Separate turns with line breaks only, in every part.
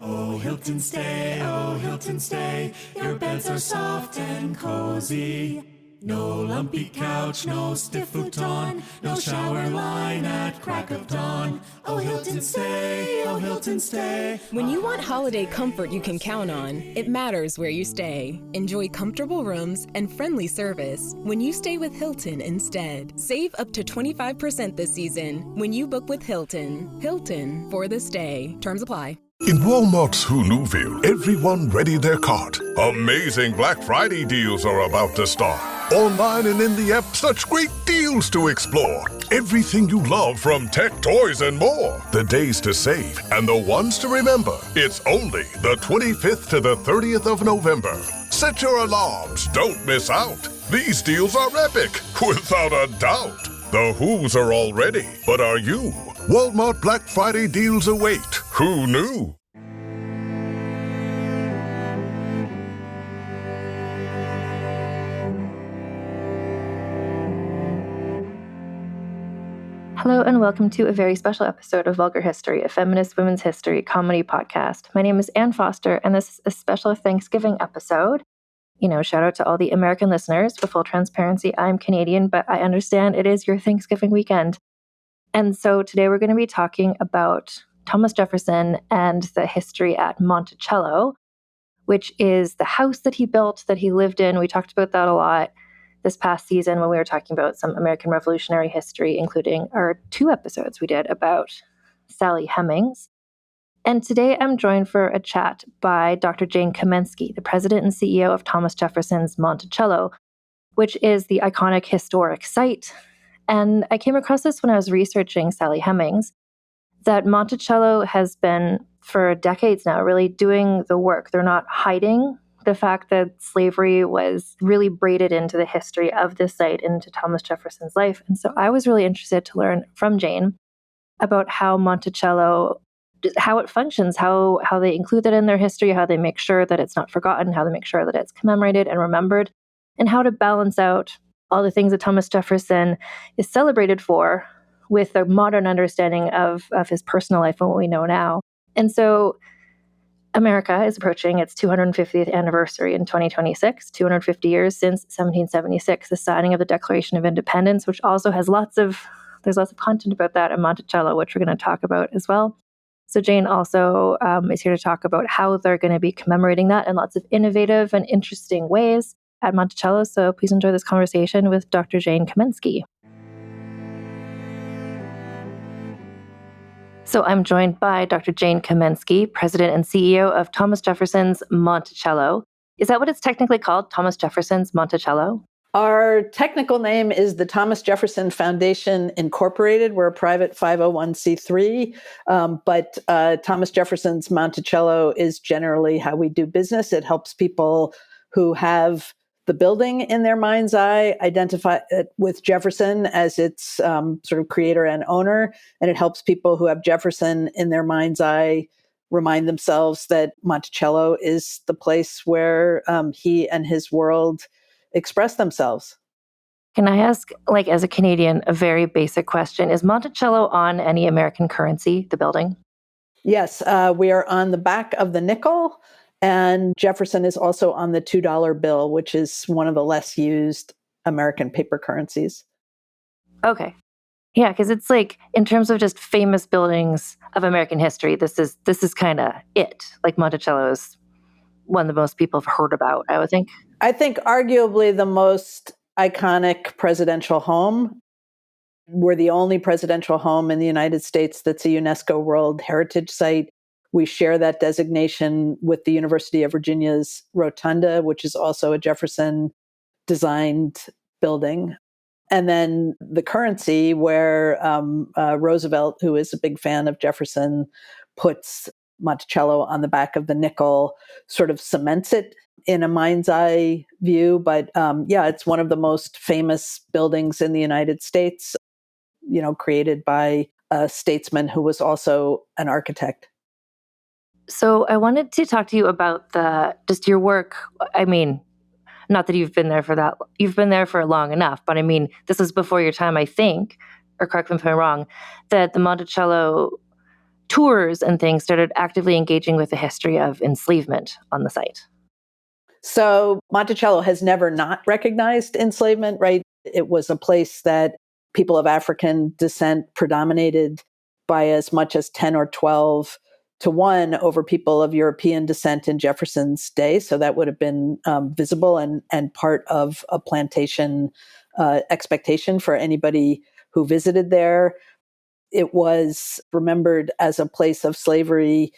Oh, Hilton, stay. Your beds are soft and cozy. No lumpy couch, no stiff futon, no shower line at crack of dawn. Oh, Hilton, stay. Oh, Hilton, stay.
When you want holiday comfort you can count on, it matters where you stay. Enjoy comfortable rooms and friendly service when you stay with Hilton instead. Save up to 25% this season when you book with Hilton. Hilton for the stay. Terms apply.
In Walmart's Huluville, everyone ready their cart. Amazing Black Friday deals are about to start. Online and in the app, such great deals to explore. Everything you love from tech, toys, and more. The days to save and the ones to remember. It's only the 25th to the 30th of November. Set your alarms. Don't miss out. These deals are epic, without a doubt. The Who's are all ready, but are you? Walmart Black Friday deals await. Who knew?
Hello and welcome to a very special episode of Vulgar History, a feminist women's history comedy podcast. My name is Anne Foster, and this is a special Thanksgiving episode. Shout out to all the American listeners. For full transparency, I'm Canadian, but I understand it is your Thanksgiving weekend. And so today we're going to be talking about Thomas Jefferson and the history at Monticello, which is the house that he built, that he lived in. We talked about that a lot this past season when we were talking about some American Revolutionary history, including our 2 episodes we did about Sally Hemings. And today I'm joined for a chat by Dr. Jane Kamensky, the president and CEO of Thomas Jefferson's Monticello, which is the iconic historic site. And I came across this when I was researching Sally Hemings, that Monticello has been, for decades now, really doing the work. They're not hiding the fact that slavery was really braided into the history of this site, into Thomas Jefferson's life. And so I was really interested to learn from Jane about how Monticello, how it functions, how they include it in their history, how they make sure that it's not forgotten, how they make sure that it's commemorated and remembered, and how to balance out all the things that Thomas Jefferson is celebrated for with a modern understanding of his personal life and what we know now. And so America is approaching its 250th anniversary in 2026, 250 years since 1776, the signing of the Declaration of Independence, which also has there's lots of content about that in Monticello, which we're going to talk about as well. So Jane also is here to talk about how they're going to be commemorating that in lots of innovative and interesting ways at Monticello. So please enjoy this conversation with Dr. Jane Kamensky. So I'm joined by Dr. Jane Kamensky, president and CEO of Thomas Jefferson's Monticello. Is that what it's technically called, Thomas Jefferson's Monticello?
Our technical name is the Thomas Jefferson Foundation Incorporated. We're a private 501c3, but Thomas Jefferson's Monticello is generally how we do business. It helps people who have the building in their mind's eye identify it with Jefferson as its sort of creator and owner, and it helps people who have Jefferson in their mind's eye remind themselves that Monticello is the place where he and his world express themselves.
Can I ask, as a Canadian, a very basic question? Is Monticello on any American currency, the building?
Yes, we are on the back of the nickel, and Jefferson is also on the $2 bill, which is one of the less used American paper currencies.
Okay. Yeah, because it's in terms of just famous buildings of American history, this is kind of it. Monticello is one of the most people have heard about, I would think.
I think arguably the most iconic presidential home. We're the only presidential home in the United States that's a UNESCO World Heritage Site. We share that designation with the University of Virginia's Rotunda, which is also a Jefferson-designed building. And then the currency, where Roosevelt, who is a big fan of Jefferson, puts Monticello on the back of the nickel, sort of cements it in a mind's eye view. But it's one of the most famous buildings in the United States, created by a statesman who was also an architect.
So I wanted to talk to you about just your work. I mean, not that you've been there for long enough, but I mean, this was before your time, I think, or correct me if I'm wrong, that the Monticello tours and things started actively engaging with the history of enslavement on the site?
So Monticello has never not recognized enslavement, right? It was a place that people of African descent predominated by as much as 10 or 12 to 1 over people of European descent in Jefferson's day. So that would have been visible and part of a plantation expectation for anybody who visited there. It was remembered as a place of slavery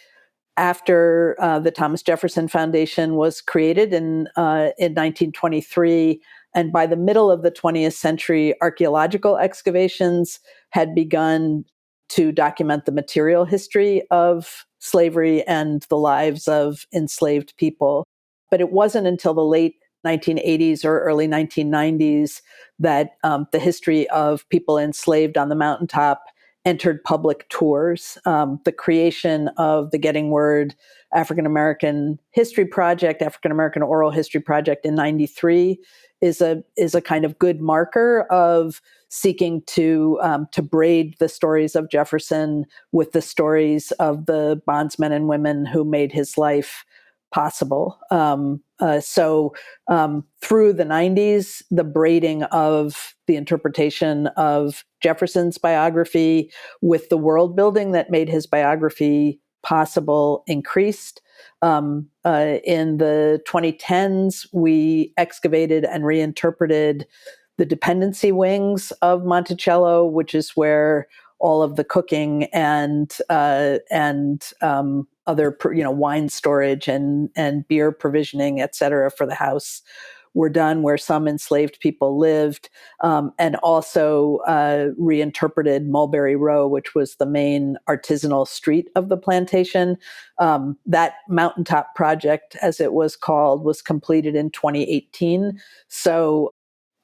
after the Thomas Jefferson Foundation was created in 1923. And by the middle of the 20th century, archaeological excavations had begun to document the material history of slavery and the lives of enslaved people. But it wasn't until the late 1980s or early 1990s that the history of people enslaved on the mountaintop entered public tours. The creation of the Getting Word African American History Project, African American Oral History Project in '93 is a kind of good marker of seeking to braid the stories of Jefferson with the stories of the bondsmen and women who made his life possible. So through the 90s, the braiding of the interpretation of Jefferson's biography with the world building that made his biography possible increased. In the 2010s, we excavated and reinterpreted the dependency wings of Monticello, which is where all of the cooking and other wine storage and beer provisioning, et cetera, for the house were done, where some enslaved people lived, and also reinterpreted Mulberry Row, which was the main artisanal street of the plantation. That mountaintop project, as it was called, was completed in 2018. So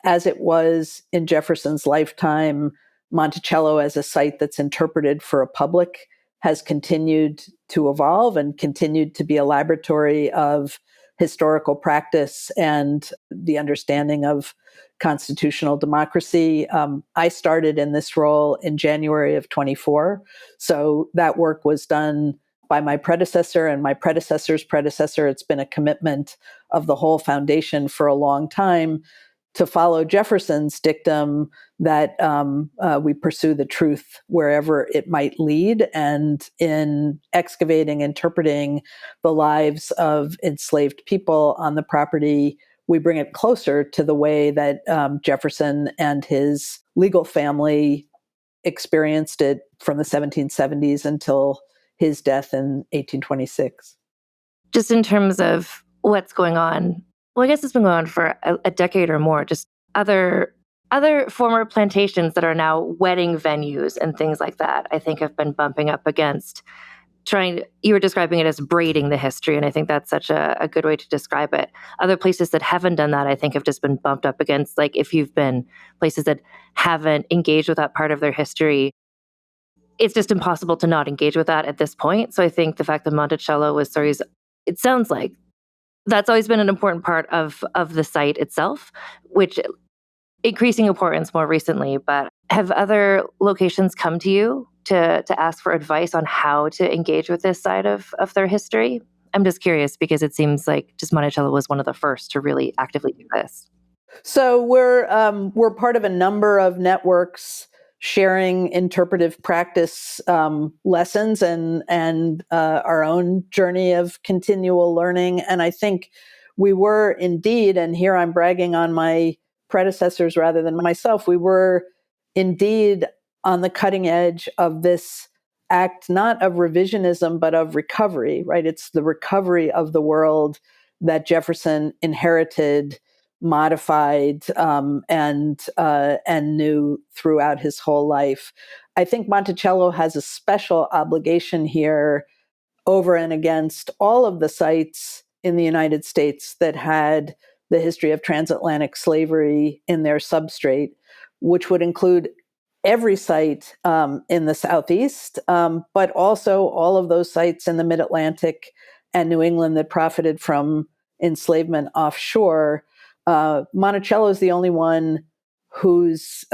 as it was in Jefferson's lifetime, Monticello as a site that's interpreted for a public has continued to evolve and continued to be a laboratory of historical practice and the understanding of constitutional democracy. I started in this role in January of 24. So that work was done by my predecessor and my predecessor's predecessor. It's been a commitment of the whole foundation for a long time to follow Jefferson's dictum that we pursue the truth wherever it might lead. And in excavating, interpreting the lives of enslaved people on the property, we bring it closer to the way that Jefferson and his legal family experienced it from the 1770s until his death in 1826.
Just in terms of what's going on, well, I guess it's been going on for a decade or more, just other former plantations that are now wedding venues and things like that, I think have been bumping up against you were describing it as braiding the history, and I think that's such a good way to describe it. Other places that haven't done that, I think, have just been bumped up against, like if you've been places that haven't engaged with that part of their history, it's just impossible to not engage with that at this point. So I think the fact that Monticello was stories, it sounds like that's always been an important part of the site itself, which increasing importance more recently. But have other locations come to you to ask for advice on how to engage with this side of their history? I'm just curious because it seems like just Monticello was one of the first to really actively do this.
So we're part of a number of networks sharing interpretive practice lessons and our own journey of continual learning. And I think we were indeed, and here I'm bragging on my predecessors rather than myself, we were indeed on the cutting edge of this act, not of revisionism, but of recovery, right? It's the recovery of the world that Jefferson inherited, modified, and knew throughout his whole life. I think Monticello has a special obligation here over and against all of the sites in the United States that had the history of transatlantic slavery in their substrate, which would include every site in the Southeast, but also all of those sites in the Mid-Atlantic and New England that profited from enslavement offshore. Monticello is the only one whose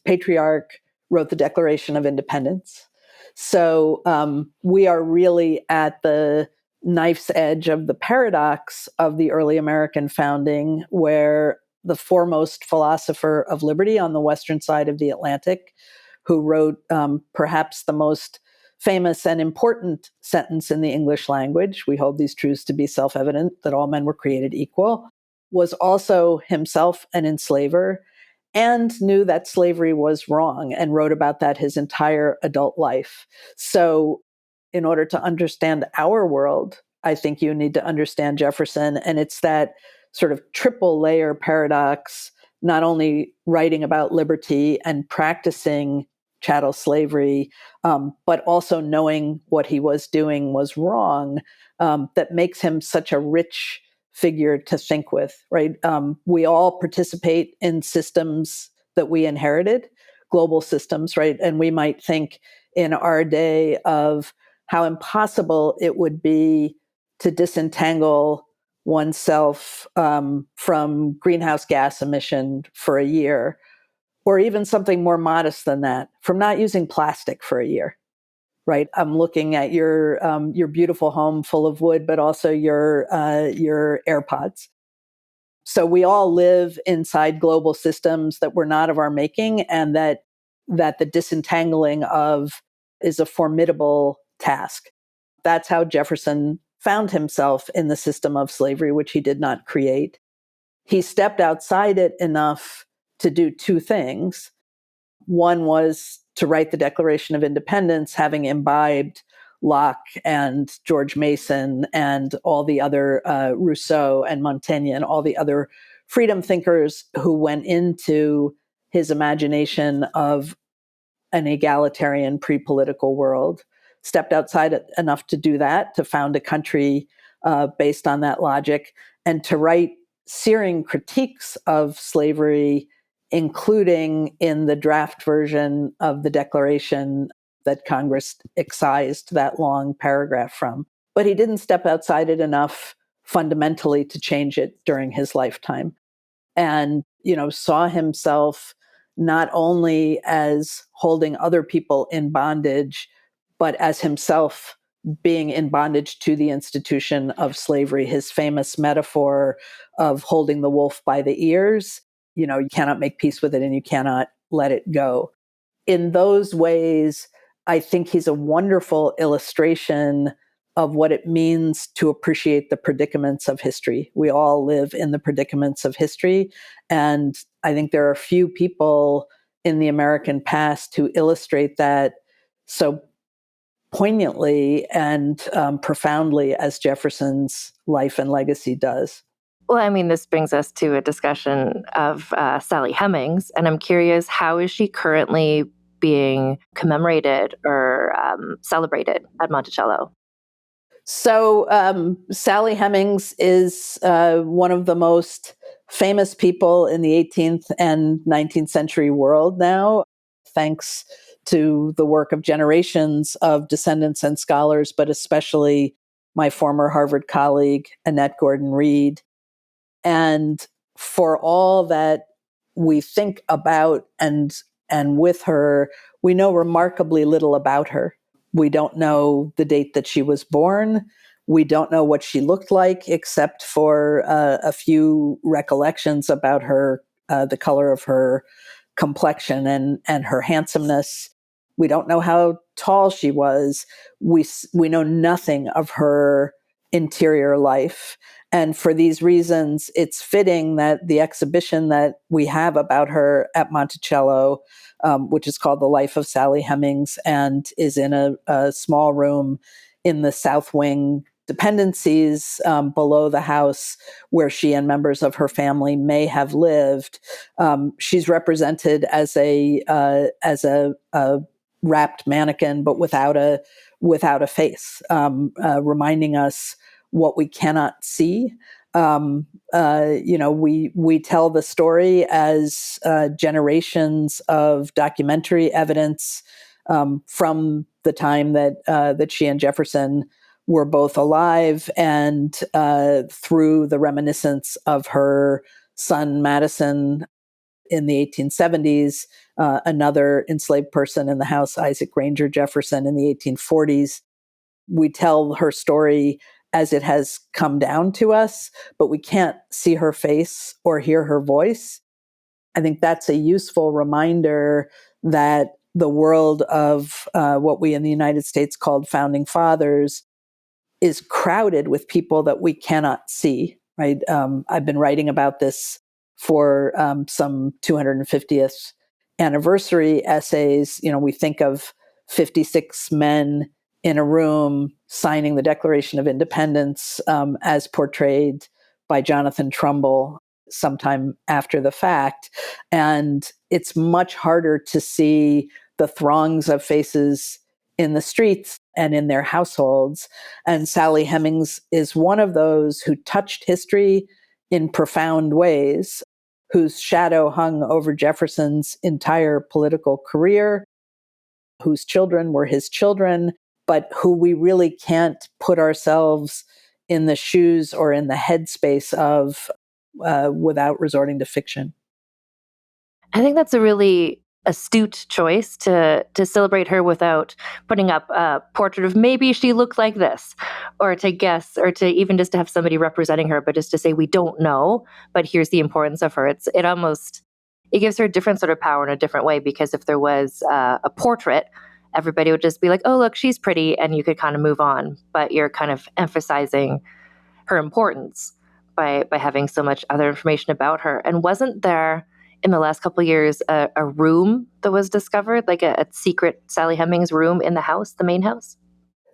patriarch wrote the Declaration of Independence. So we are really at the knife's edge of the paradox of the early American founding, where the foremost philosopher of liberty on the western side of the Atlantic, who wrote perhaps the most famous and important sentence in the English language, we hold these truths to be self-evident, that all men were created equal, was also himself an enslaver and knew that slavery was wrong and wrote about that his entire adult life. So in order to understand our world, I think you need to understand Jefferson. And it's that sort of triple layer paradox, not only writing about liberty and practicing chattel slavery, but also knowing what he was doing was wrong, that makes him such a rich figure to think with, right? We all participate in systems that we inherited, global systems, right? And we might think in our day of how impossible it would be to disentangle oneself from greenhouse gas emission for a year, or even something more modest than that, from not using plastic for a year. Right, I'm looking at your beautiful home full of wood, but also your AirPods. So we all live inside global systems that were not of our making, and that the disentangling of is a formidable task. That's how Jefferson found himself in the system of slavery, which he did not create. He stepped outside it enough to do two things. One was to write the Declaration of Independence, having imbibed Locke and George Mason and all the other Rousseau and Montaigne and all the other freedom thinkers who went into his imagination of an egalitarian pre-political world. Stepped outside enough to do that, to found a country based on that logic, and to write searing critiques of slavery, including in the draft version of the Declaration that Congress excised that long paragraph from. But he didn't step outside it enough fundamentally to change it during his lifetime. And, saw himself not only as holding other people in bondage, but as himself being in bondage to the institution of slavery. His famous metaphor of holding the wolf by the ears, you cannot make peace with it and you cannot let it go. In those ways, I think he's a wonderful illustration of what it means to appreciate the predicaments of history. We all live in the predicaments of history. And I think there are few people in the American past who illustrate that so poignantly and profoundly as Jefferson's life and legacy does.
Well, I mean, this brings us to a discussion of Sally Hemings, and I'm curious, how is she currently being commemorated or celebrated at Monticello?
So Sally Hemings is one of the most famous people in the 18th and 19th century world now, thanks to the work of generations of descendants and scholars, but especially my former Harvard colleague, Annette Gordon-Reed. And for all that we think about and with her, we know remarkably little about her. We don't know the date that she was born. We don't know what she looked like, except for a few recollections about her, the color of her complexion and her handsomeness. We don't know how tall she was. We know nothing of her interior life. And for these reasons, it's fitting that the exhibition that we have about her at Monticello, which is called The Life of Sally Hemings and is in a small room in the South Wing dependencies below the house where she and members of her family may have lived. She's represented as a wrapped mannequin, but without a face, reminding us what we cannot see. We tell the story as generations of documentary evidence from the time that she and Jefferson were both alive, and through the reminiscence of her son Madison in the 1870s, another enslaved person in the house, Isaac Granger Jefferson, in the 1840s. We tell her story as it has come down to us, but we can't see her face or hear her voice. I think that's a useful reminder that the world of what we in the United States called founding fathers is crowded with people that we cannot see, right? I've been writing about this for some 250th anniversary essays. We think of 56 men in a room signing the Declaration of Independence as portrayed by Jonathan Trumbull sometime after the fact. And it's much harder to see the throngs of faces in the streets and in their households. And Sally Hemings is one of those who touched history in profound ways, whose shadow hung over Jefferson's entire political career, whose children were his children, but who we really can't put ourselves in the shoes or in the headspace of without resorting to fiction.
I think that's a really astute choice to celebrate her without putting up a portrait of maybe she looked like this, or to guess, or to even just to have somebody representing her, but just to say we don't know, but here's the importance of her. It gives her a different sort of power in a different way, because if there was a portrait, everybody would just be like, oh, look, she's pretty, and you could kind of move on. But you're kind of emphasizing her importance by having so much other information about her. And wasn't there in the last couple of years a room that was discovered, like a secret Sally Hemings room in the house, the main house?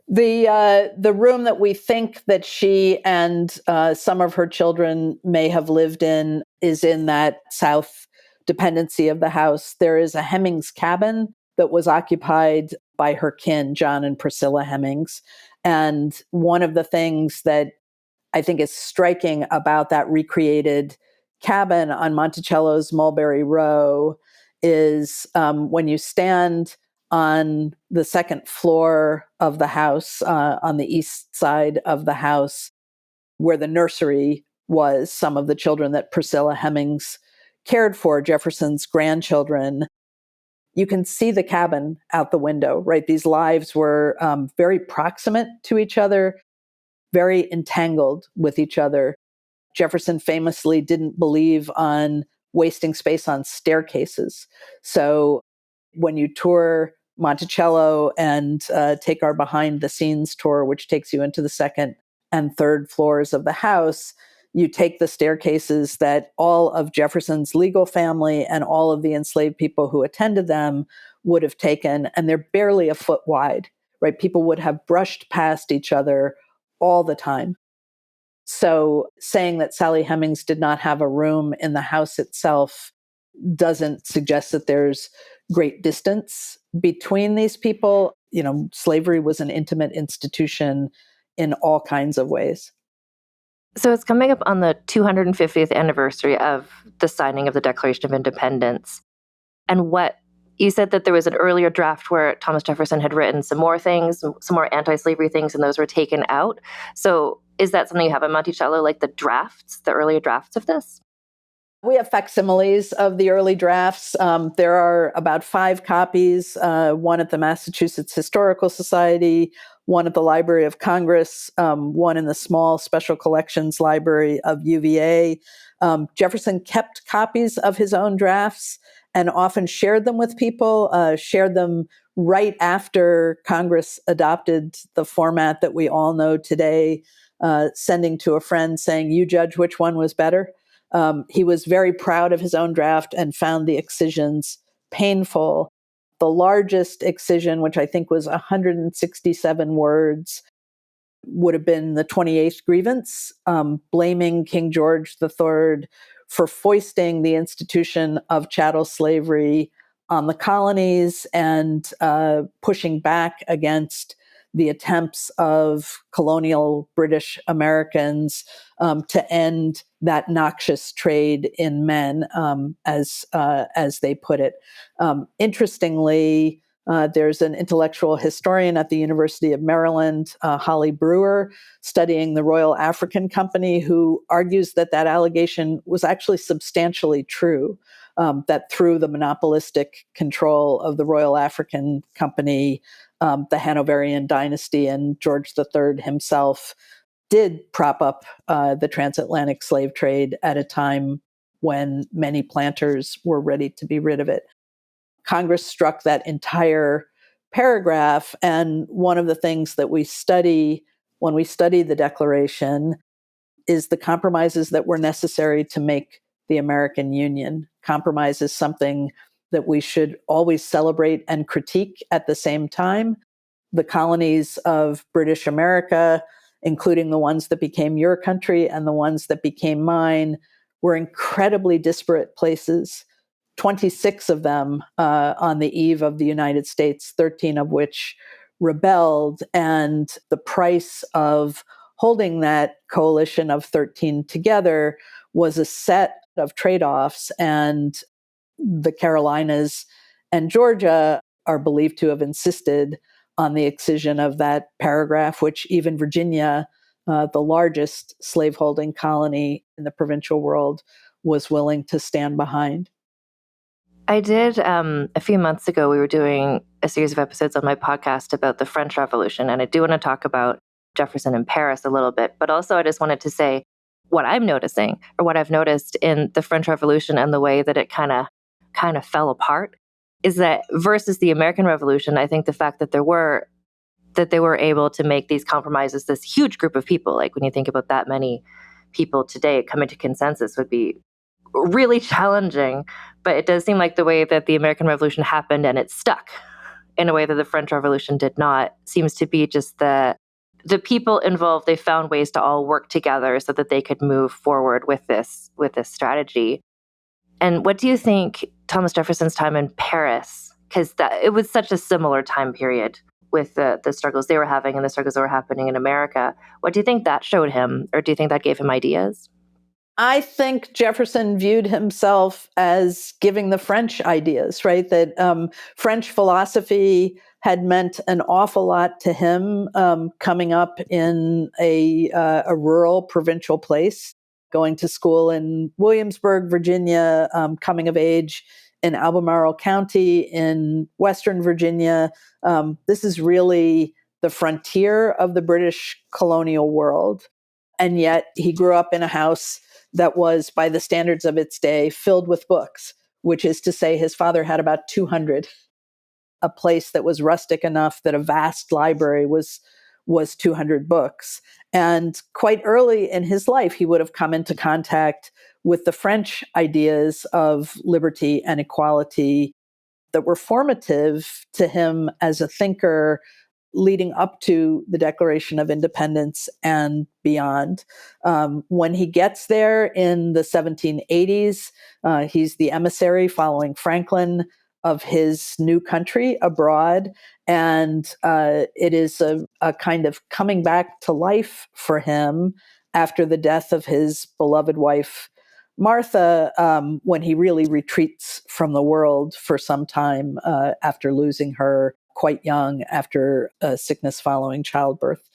The room that we think that she and some of her children may have lived in is in that south dependency of the house. There is a Hemings cabin that was occupied by her kin, John and Priscilla Hemings. And one of the things that I think is striking about that recreated cabin on Monticello's Mulberry Row is when you stand on the second floor of the house, on the east side of the house, where the nursery was, some of the children that Priscilla Hemings cared for, Jefferson's grandchildren, you can see the cabin out the window, right? These lives were very proximate to each other, very entangled with each other. Jefferson famously didn't believe on wasting space on staircases. So when you tour Monticello and take our behind the scenes tour, which takes you into the second and third floors of the house, you take the staircases that all of Jefferson's legal family and all of the enslaved people who attended them would have taken, and they're barely a foot wide, right? People would have brushed past each other all the time. So saying that Sally Hemings did not have a room in the house itself doesn't suggest that there's great distance between these people. Slavery was an intimate institution in all kinds of ways.
So it's coming up on the 250th anniversary of the signing of the Declaration of Independence. And what you said that there was an earlier draft where Thomas Jefferson had written some more things, some more anti-slavery things, and those were taken out. So is that something you have in Monticello, like the earlier drafts of this?
We have facsimiles of the early drafts. There are about 5 copies, one at the Massachusetts Historical Society, one at the Library of Congress, one in the small special collections library of UVA. Jefferson kept copies of his own drafts and often shared them with people, shared them right after Congress adopted the format that we all know today, sending to a friend saying, you judge which one was better. He was very proud of his own draft and found the excisions painful. The largest excision, which I think was 167 words, would have been the 28th grievance, blaming King George III for foisting the institution of chattel slavery on the colonies and pushing back against the attempts of colonial British Americans to end that noxious trade in men, as they put it. Interestingly, There's an intellectual historian at the University of Maryland, Holly Brewer, studying the Royal African Company, who argues that that allegation was actually substantially true, that through the monopolistic control of the Royal African Company, the Hanoverian dynasty and George III himself did prop up the transatlantic slave trade at a time when many planters were ready to be rid of it. Congress struck that entire paragraph, and one of the things that we study when we study the Declaration is the compromises that were necessary to make the American Union. Compromise is something that we should always celebrate and critique at the same time. The colonies of British America, including the ones that became your country and the ones that became mine, were incredibly disparate places. 26 of them on the eve of the United States, 13 of which rebelled. And the price of holding that coalition of 13 together was a set of trade-offs. And the Carolinas and Georgia are believed to have insisted on the excision of that paragraph, which even Virginia, the largest slaveholding colony in the provincial world, was willing to stand behind.
I did, a few months ago, we were doing a series of episodes on my podcast about the French Revolution, and I do want to talk about Jefferson in Paris a little bit, but also I just wanted to say what I'm noticing, or what I've noticed in the French Revolution and the way that it kind of fell apart, is that versus the American Revolution, I think the fact that they were able to make these compromises, this huge group of people, like when you think about that many people today coming to consensus, would be really challenging. But it does seem like the way that the American Revolution happened and it stuck in a way that the French Revolution did not seems to be just the people involved. They found ways to all work together so that they could move forward with this strategy. And what do you think Thomas Jefferson's time in Paris, because it was such a similar time period with the struggles they were having and the struggles that were happening in America. What do you think that showed him, or do you think that gave him ideas?
I think Jefferson viewed himself as giving the French ideas, right? That French philosophy had meant an awful lot to him, coming up in a rural provincial place, going to school in Williamsburg, Virginia, coming of age in Albemarle County in Western Virginia. This is really the frontier of the British colonial world. And yet he grew up in a house that was, by the standards of its day, filled with books, which is to say his father had about 200, a place that was rustic enough that a vast library was 200 books. And quite early in his life, he would have come into contact with the French ideas of liberty and equality that were formative to him as a thinker leading up to the Declaration of Independence and beyond. When he gets there in the 1780s, he's the emissary following Franklin of his new country abroad. And it is a kind of coming back to life for him after the death of his beloved wife, Martha, when he really retreats from the world for some time after losing her quite young after sickness following childbirth.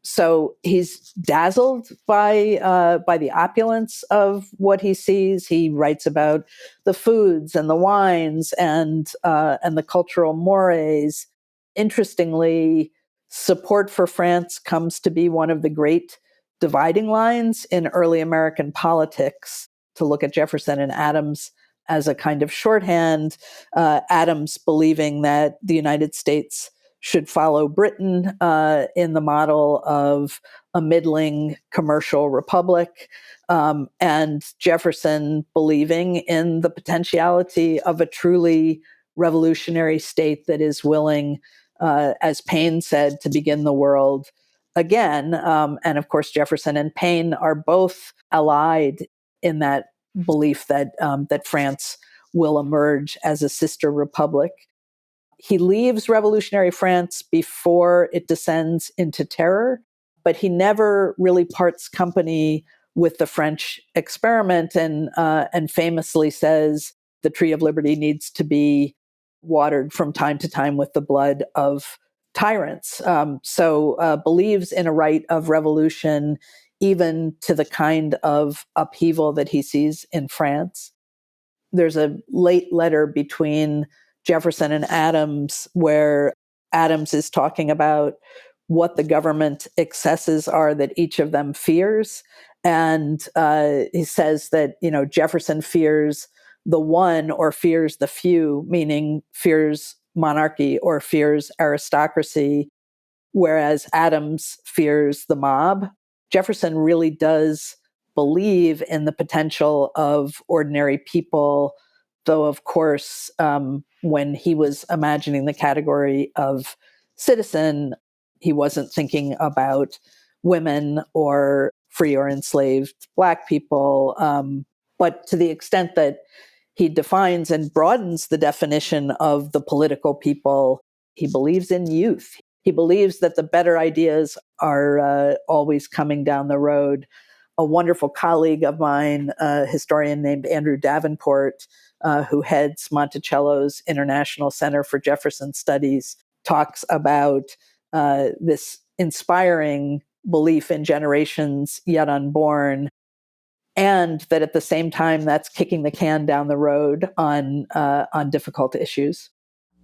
So he's dazzled by the opulence of what he sees. He writes about the foods and the wines and the cultural mores. Interestingly, support for France comes to be one of the great dividing lines in early American politics. To look at Jefferson and Adams as a kind of shorthand, Adams believing that the United States should follow Britain in the model of a middling commercial republic, and Jefferson believing in the potentiality of a truly revolutionary state that is willing, as Paine said, to begin the world again. And of course, Jefferson and Paine are both allied in that belief that that France will emerge as a sister republic. He leaves revolutionary France before it descends into terror, but he never really parts company with the French experiment, and famously says the Tree of Liberty needs to be watered from time to time with the blood of tyrants. So believes in a right of revolution, even to the kind of upheaval that he sees in France. There's a late letter between Jefferson and Adams where Adams is talking about what the government excesses are that each of them fears. And he says that, Jefferson fears the one or fears the few, meaning fears monarchy or fears aristocracy, whereas Adams fears the mob. Jefferson really does believe in the potential of ordinary people, though, of course, when he was imagining the category of citizen, he wasn't thinking about women or free or enslaved Black people. But to the extent that he defines and broadens the definition of the political people, he believes in youth. He believes that the better ideas are always coming down the road. A wonderful colleague of mine, a historian named Andrew Davenport, who heads Monticello's International Center for Jefferson Studies, talks about this inspiring belief in generations yet unborn, and that at the same time, that's kicking the can down the road on difficult issues.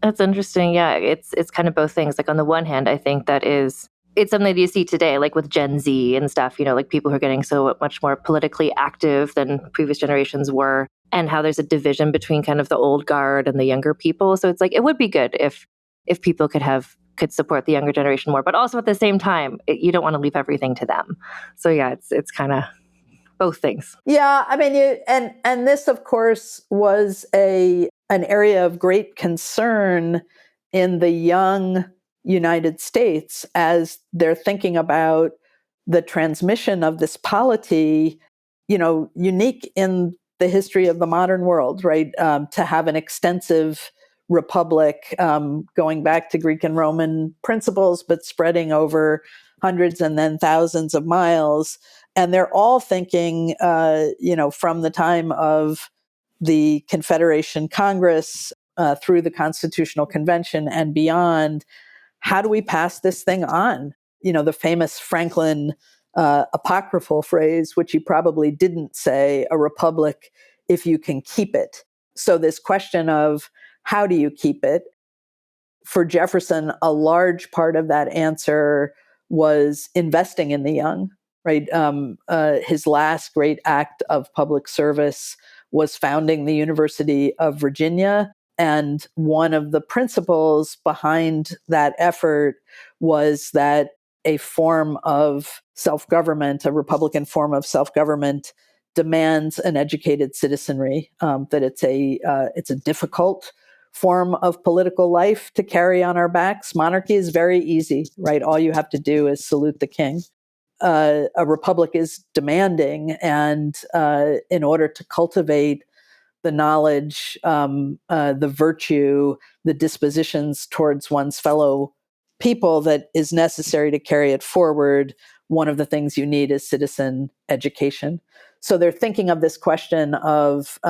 That's interesting. Yeah, it's kind of both things. Like on the one hand, I think it's something that you see today, like with Gen Z and stuff, like people who are getting so much more politically active than previous generations were, and how there's a division between kind of the old guard and the younger people. So it's like, it would be good if people could support the younger generation more, but also at the same time, you don't want to leave everything to them. So yeah, it's kind of both things.
Yeah, I mean, and this, of course, was an area of great concern in the young United States as they're thinking about the transmission of this polity, unique in the history of the modern world, right? To have an extensive republic going back to Greek and Roman principles, but spreading over hundreds and then thousands of miles. And they're all thinking, from the time of the Confederation Congress through the Constitutional Convention and beyond, how do we pass this thing on? The famous Franklin apocryphal phrase, which he probably didn't say, a republic if you can keep it. So this question of how do you keep it? For Jefferson, a large part of that answer was investing in the young. Right. His last great act of public service was founding the University of Virginia. And one of the principles behind that effort was that a form of self-government, a Republican form of self-government, demands an educated citizenry, that it's a difficult form of political life to carry on our backs. Monarchy is very easy, right? All you have to do is salute the king. A republic is demanding, and in order to cultivate the knowledge, the virtue, the dispositions towards one's fellow people that is necessary to carry it forward, one of the things you need is citizen education. So they're thinking of this question of,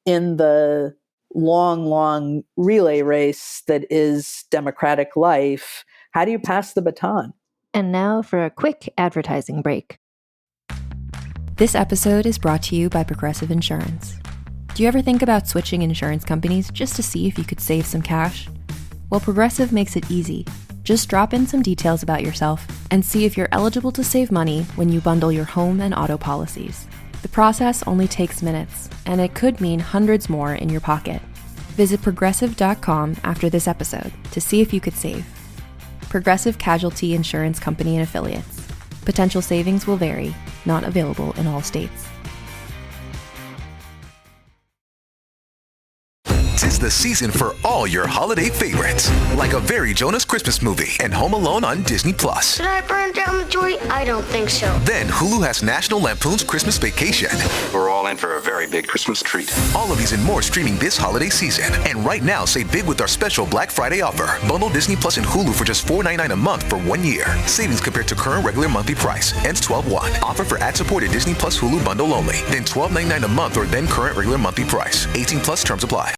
in the long relay race that is democratic life, how do you pass the baton?
And now for a quick advertising break.
This episode is brought to you by Progressive Insurance. Do you ever think about switching insurance companies just to see if you could save some cash? Well, Progressive makes it easy. Just drop in some details about yourself and see if you're eligible to save money when you bundle your home and auto policies. The process only takes minutes, and it could mean hundreds more in your pocket. Visit Progressive.com after this episode to see if you could save. Progressive Casualty Insurance Company and Affiliates. Potential savings will vary. Not available in all states.
'Tis the season for all your holiday favorites, like A Very Jonas Christmas Movie and Home Alone on Disney+.
Did I burn down the joint? I don't think so.
Then Hulu has National Lampoon's Christmas Vacation.
We're all in for a very big Christmas treat.
All of these and more streaming this holiday season. And right now, save big with our special Black Friday offer. Bundle Disney Plus and Hulu for just $4.99 a month for 1 year. Savings compared to current regular monthly price. Ends 12/1. Offer for ad-supported Disney Plus Hulu bundle only. Then $12.99 a month or then current regular monthly price. 18 plus terms apply.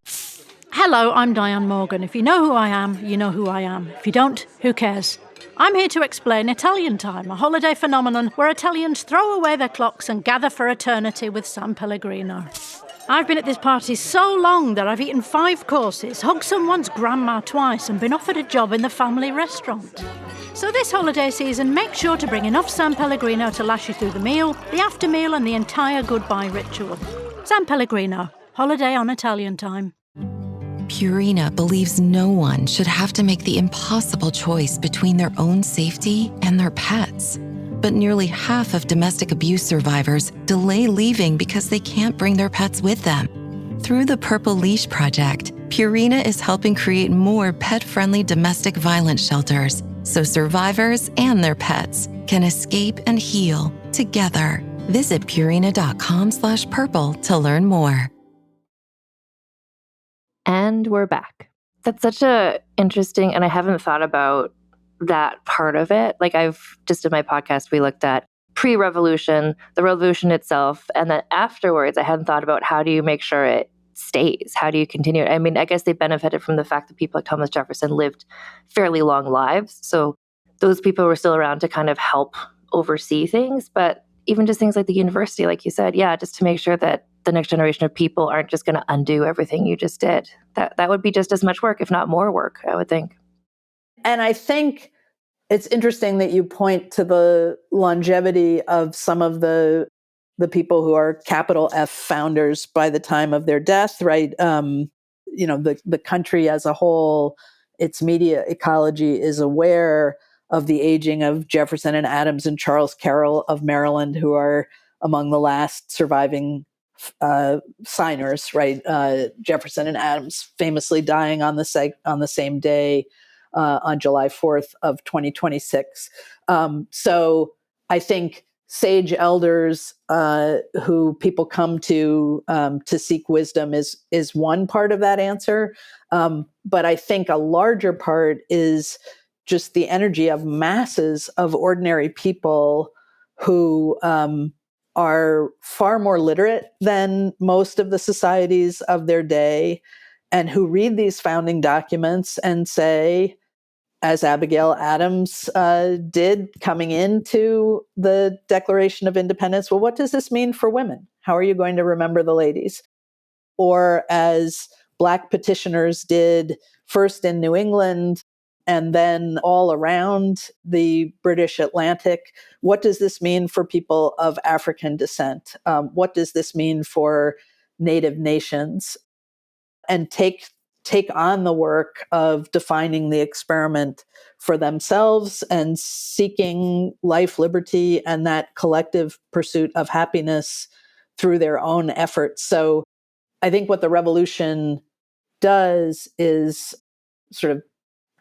Hello, I'm Diane Morgan. If you know who I am, you know who I am. If you don't, who cares? I'm here to explain Italian Time, a holiday phenomenon where Italians throw away their clocks and gather for eternity with San Pellegrino. I've been at this party so long that I've eaten 5 courses, hugged someone's grandma twice, and been offered a job in the family restaurant. So this holiday season, make sure to bring enough San Pellegrino to last you through the meal, the after meal, and the entire goodbye ritual. San Pellegrino, holiday on Italian Time.
Purina believes no one should have to make the impossible choice between their own safety and their pets. But nearly half of domestic abuse survivors delay leaving because they can't bring their pets with them. Through the Purple Leash Project, Purina is helping create more pet-friendly domestic violence shelters so survivors and their pets can escape and heal together. Visit purina.com/purple to learn more.
And we're back. That's such a interesting, and I haven't thought about that part of it. Like I've just in my podcast, we looked at pre-revolution, the revolution itself, and then afterwards, I hadn't thought about how do you make sure it stays? How do you continue it? I mean, I guess they benefited from the fact that people like Thomas Jefferson lived fairly long lives. So those people were still around to kind of help oversee things. But even just things like the university, like you said, yeah, just to make sure that the next generation of people aren't just going to undo everything you just did. That would be just as much work, if not more work, I would think.
And I think it's interesting that you point to the longevity of some of the people who are capital F founders by the time of their death, right? The country as a whole, its media ecology is aware of the aging of Jefferson and Adams and Charles Carroll of Maryland, who are among the last surviving signers, right? Jefferson and Adams famously dying on the same day, on July 4th of 2026. So I think sage elders who people come to seek wisdom is one part of that answer. But I think a larger part is just the energy of masses of ordinary people who are far more literate than most of the societies of their day, and who read these founding documents and say, as Abigail Adams did coming into the Declaration of Independence, well, what does this mean for women? How are you going to remember the ladies? Or as Black petitioners did first in New England and then all around the British Atlantic, what does this mean for people of African descent? What does this mean for Native nations? And take on the work of defining the experiment for themselves and seeking life, liberty, and that collective pursuit of happiness through their own efforts. So I think what the revolution does is sort of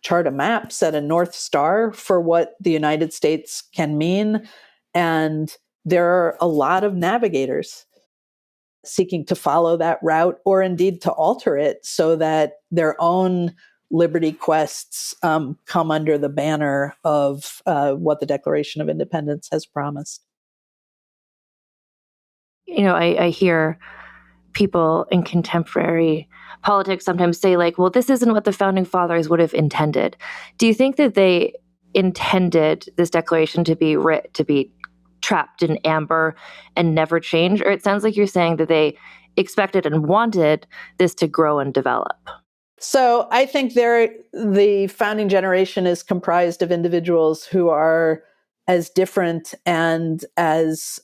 chart a map, set a North Star for what the United States can mean. And there are a lot of navigators seeking to follow that route, or indeed to alter it so that their own liberty quests come under the banner of what the Declaration of Independence has promised.
You know, I hear people in contemporary politics sometimes say, like, well, this isn't what the founding fathers would have intended. Do you think that they intended this declaration to be trapped in amber and never change? Or it sounds like you're saying that they expected and wanted this to grow and develop.
So I think the founding generation is comprised of individuals who are as different and as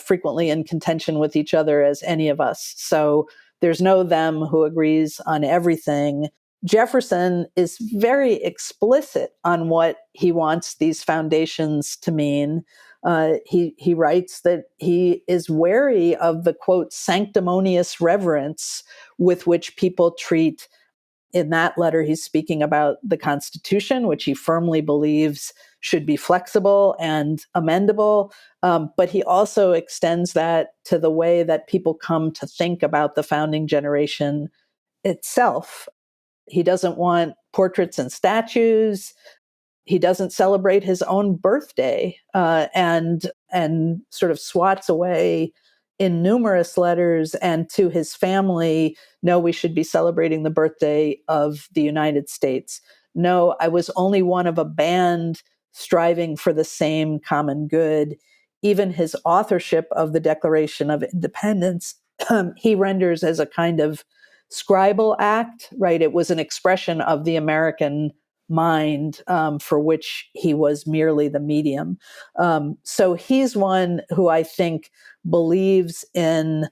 frequently in contention with each other as any of us. So there's no them who agrees on everything. Jefferson is very explicit on what he wants these foundations to mean. He writes that he is wary of the, quote, sanctimonious reverence with which people treat. In that letter, he's speaking about the Constitution, which he firmly believes should be flexible and amendable. But he also extends that to the way that people come to think about the founding generation itself. He doesn't want portraits and statues. He doesn't celebrate his own birthday, and sort of swats away in numerous letters and to his family, no, we should be celebrating the birthday of the United States. No, I was only one of a band striving for the same common good. Even his authorship of the Declaration of Independence, he renders as a kind of scribal act, right? It was an expression of the American mind, for which he was merely the medium. So he's one who I think believes in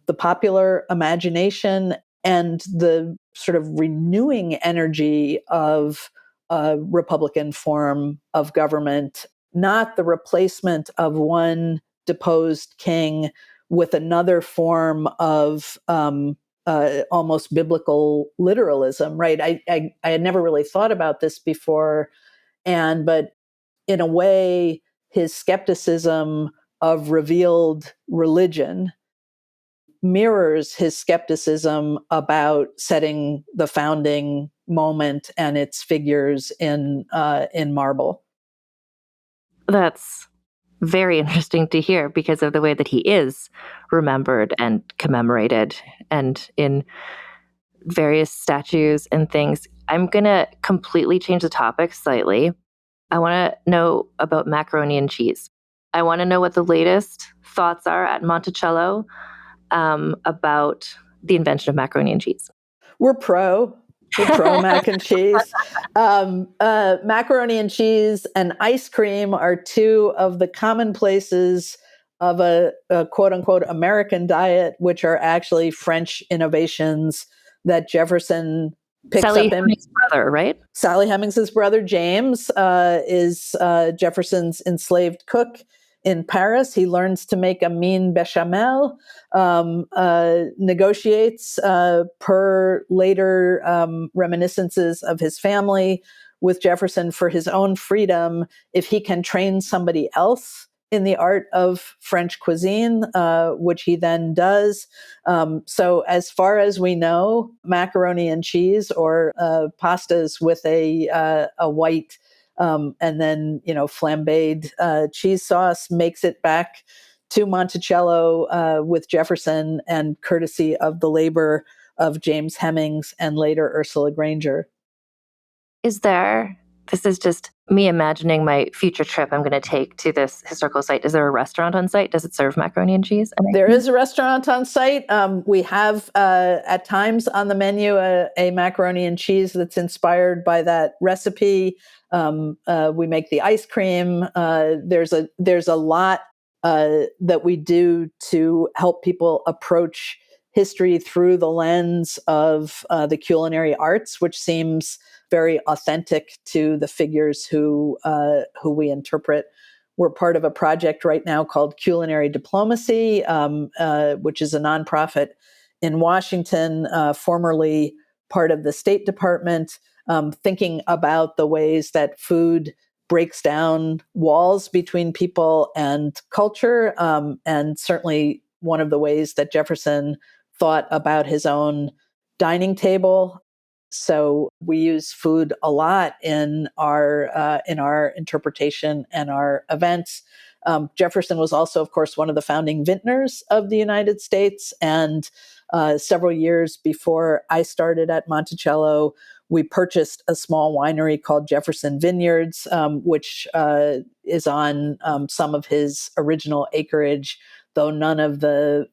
the popular imagination and the sort of renewing energy of a Republican form of government, not the replacement of one deposed king with another form of almost biblical literalism, right? I had never really thought about this before, but in a way, his skepticism of revealed religion mirrors his skepticism about setting the founding moment and its figures in marble.
That's very interesting to hear because of the way that he is remembered and commemorated and in various statues and things. I'm going to completely change the topic slightly. I want to know about macaroni and cheese. I want to know what the latest thoughts are at Monticello about the invention of macaroni and cheese.
We're pro mac and cheese. Macaroni and cheese and ice cream are two of the commonplaces of a quote unquote American diet, which are actually French innovations that Jefferson picks
Sally
up.
Hemings' brother, right?
Sally Hemings' brother, James, is Jefferson's enslaved cook in Paris. He learns to make a mine bechamel, negotiates per later reminiscences of his family with Jefferson for his own freedom if he can train somebody else in the art of French cuisine, which he then does. So as far as we know, macaroni and cheese or pastas with a white and then, flambéed cheese sauce makes it back to Monticello with Jefferson and courtesy of the labor of James Hemings and later Ursula Granger.
This is just me imagining my future trip I'm going to take to this historical site. Is there a restaurant on site? Does it serve macaroni and cheese?
There is a restaurant on site. We have at times on the menu a macaroni and cheese that's inspired by that recipe. We make the ice cream. There's a lot that we do to help people approach history through the lens of the culinary arts, which seems very authentic to the figures who we interpret. We're part of a project right now called Culinary Diplomacy, which is a nonprofit in Washington, formerly part of the State Department, thinking about the ways that food breaks down walls between people and culture, and certainly one of the ways that Jefferson thought about his own dining table. So we use food a lot in our interpretation and our events. Jefferson was also, of course, one of the founding vintners of the United States. And several years before I started at Monticello, we purchased a small winery called Jefferson Vineyards, which is on some of his original acreage, though none of the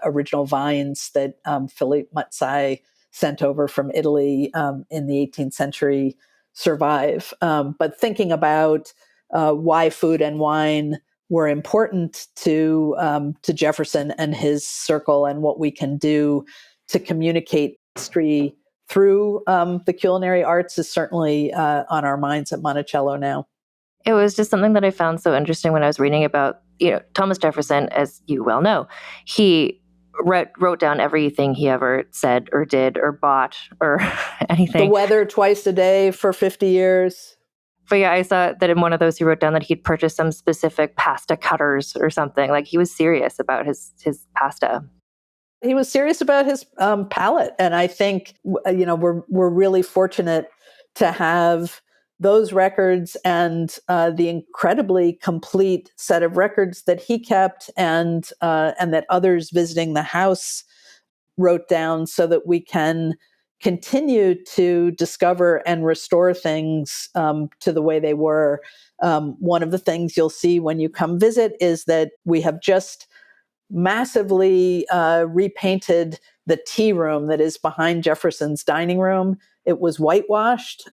original vines that Philippe Mazzei sent over from Italy in the 18th century survive. But thinking about why food and wine were important to Jefferson and his circle and what we can do to communicate history through the culinary arts is certainly on our minds at Monticello now.
It was just something that I found so interesting when I was reading about, Thomas Jefferson, as you well know. He wrote down everything he ever said or did or bought or anything.
The weather twice a day for 50 years.
But yeah, I saw that in one of those he wrote down that he'd purchased some specific pasta cutters or something. Like he was serious about his pasta.
He was serious about his palate. And I think, we're really fortunate to have those records and the incredibly complete set of records that he kept and that others visiting the house wrote down, so that we can continue to discover and restore things to the way they were. One of the things you'll see when you come visit is that we have just massively repainted the tea room that is behind Jefferson's dining room. It was whitewashed.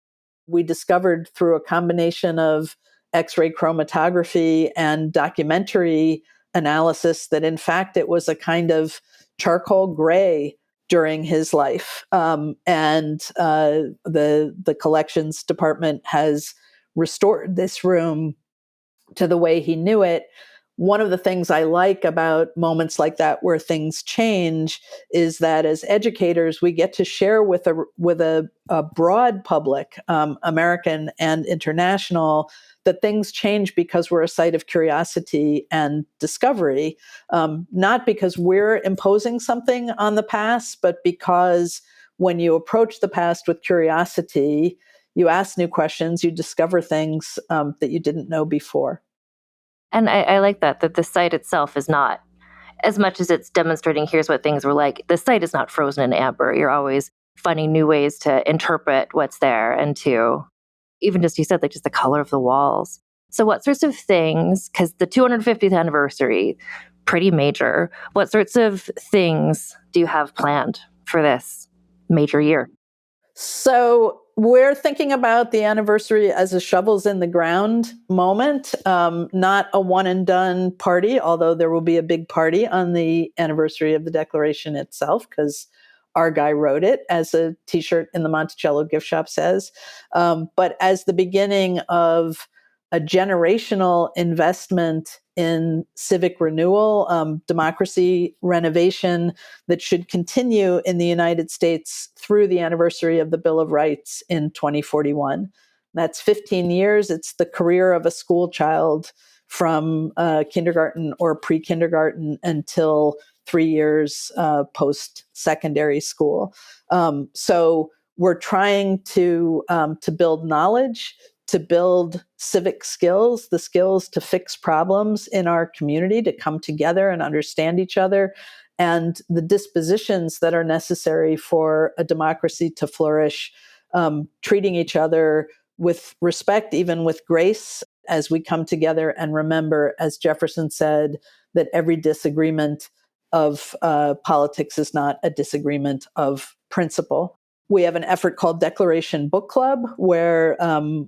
We discovered through a combination of X-ray chromatography and documentary analysis that, in fact, it was a kind of charcoal gray during his life. The collections department has restored this room to the way he knew it. One of the things I like about moments like that where things change is that as educators, we get to share with a broad public, American and international, that things change because we're a site of curiosity and discovery, not because we're imposing something on the past, but because when you approach the past with curiosity, you ask new questions, you discover things that you didn't know before.
And I like that the site itself is not, as much as it's demonstrating here's what things were like, the site is not frozen in amber. You're always finding new ways to interpret what's there and to, even just you said, like just the color of the walls. So what sorts of things, because the 250th anniversary, pretty major, what sorts of things do you have planned for this major year?
So we're thinking about the anniversary as a shovels in the ground moment, not a one and done party, although there will be a big party on the anniversary of the Declaration itself, because our guy wrote it, as a t-shirt in the Monticello gift shop says, but as the beginning of a generational investment in civic renewal, democracy renovation that should continue in the United States through the anniversary of the Bill of Rights in 2041. That's 15 years. It's the career of a school child from kindergarten or pre-kindergarten until 3 years post-secondary school. So we're trying to build knowledge, to build civic skills, the skills to fix problems in our community, to come together and understand each other, and the dispositions that are necessary for a democracy to flourish, treating each other with respect, even with grace, as we come together and remember, as Jefferson said, that every disagreement of politics is not a disagreement of principle. We have an effort called Declaration Book Club, where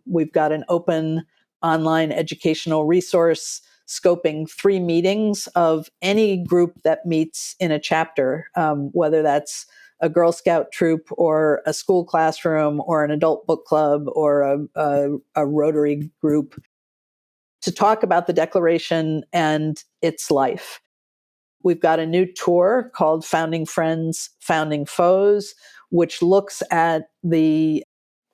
we've got an open online educational resource scoping 3 meetings of any group that meets in a chapter, whether that's a Girl Scout troop or a school classroom or an adult book club or a Rotary group, to talk about the Declaration and its life. We've got a new tour called Founding Friends, Founding Foes, which looks at the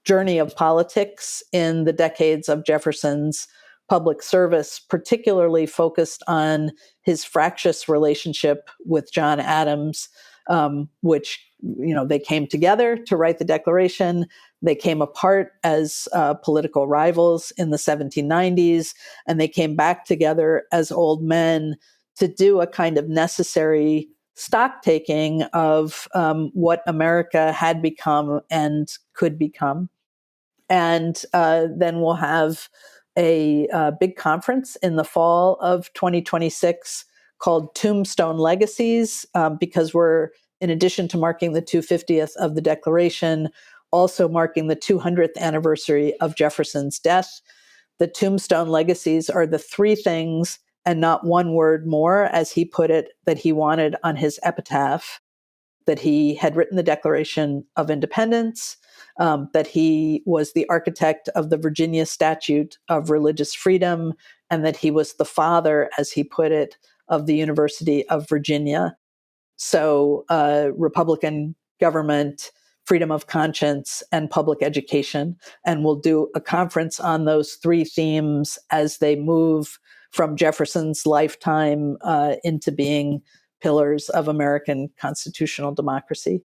journey of politics in the decades of Jefferson's public service, particularly focused on his fractious relationship with John Adams, which, they came together to write the Declaration. They came apart as political rivals in the 1790s, and they came back together as old men to do a kind of necessary stock taking of what America had become and could become. And then we'll have a big conference in the fall of 2026 called Tombstone Legacies, because we're, in addition to marking the 250th of the Declaration, also marking the 200th anniversary of Jefferson's death. The Tombstone Legacies are the 3 things, and not one word more, as he put it, that he wanted on his epitaph: that he had written the Declaration of Independence, that he was the architect of the Virginia Statute of Religious Freedom, and that he was the father, as he put it, of the University of Virginia. So Republican government, freedom of conscience, and public education. And we'll do a conference on those 3 themes as they move from Jefferson's lifetime into being pillars of American constitutional democracy.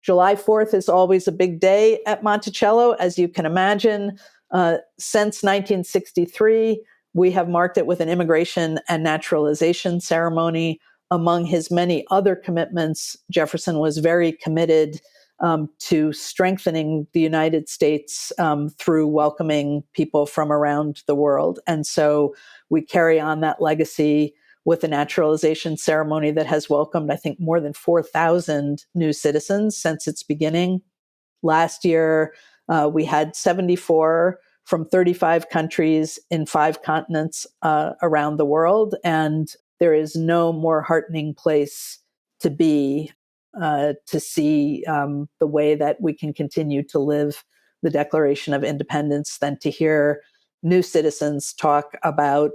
July 4th is always a big day at Monticello, as you can imagine. Since 1963, we have marked it with an immigration and naturalization ceremony. Among his many other commitments, Jefferson was very committed to strengthening the United States through welcoming people from around the world. And so we carry on that legacy with a naturalization ceremony that has welcomed, I think, more than 4,000 new citizens since its beginning. Last year, we had 74 from 35 countries in 5 continents around the world. And there is no more heartening place to be to see the way that we can continue to live the Declaration of Independence than to hear new citizens talk about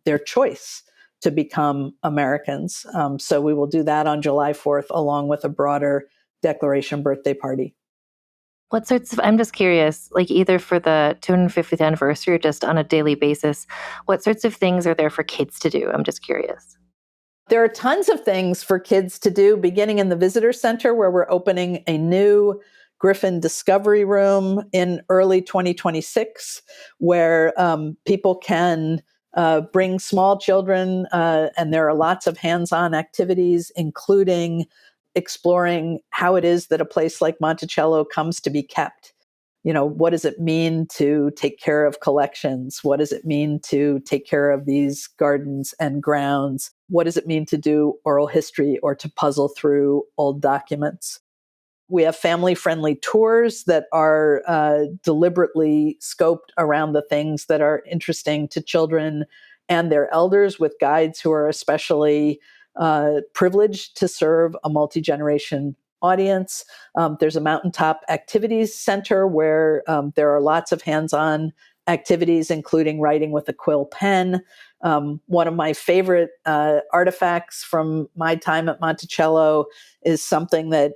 their choice to become Americans. So we will do that on July 4th, along with a broader Declaration birthday party.
What sorts of, I'm just curious, like either for the 250th anniversary or just on a daily basis, what sorts of things are there for kids to do? I'm just curious.
There are tons of things for kids to do, beginning in the visitor center, where we're opening a new Griffin Discovery Room in early 2026, where people can bring small children, and there are lots of hands-on activities, including exploring how it is that a place like Monticello comes to be kept. What does it mean to take care of collections? What does it mean to take care of these gardens and grounds? What does it mean to do oral history or to puzzle through old documents? We have family-friendly tours that are deliberately scoped around the things that are interesting to children and their elders, with guides who are especially privileged to serve a multi-generation audience. There's a mountaintop activities center where there are lots of hands-on activities, including writing with a quill pen. One of my favorite artifacts from my time at Monticello is something that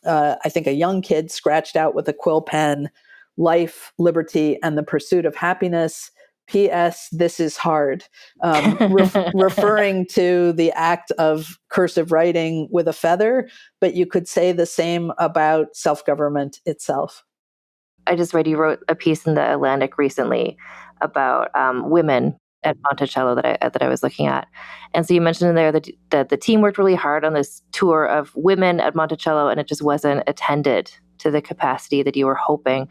I think a young kid scratched out with a quill pen: life, liberty, and the pursuit of happiness. P.S. This is hard, referring to the act of cursive writing with a feather, but you could say the same about self-government itself.
I just read you wrote a piece in the Atlantic recently about women at Monticello that I was looking at. And so you mentioned in there that the team worked really hard on this tour of women at Monticello, and it just wasn't attended to the capacity that you were hoping.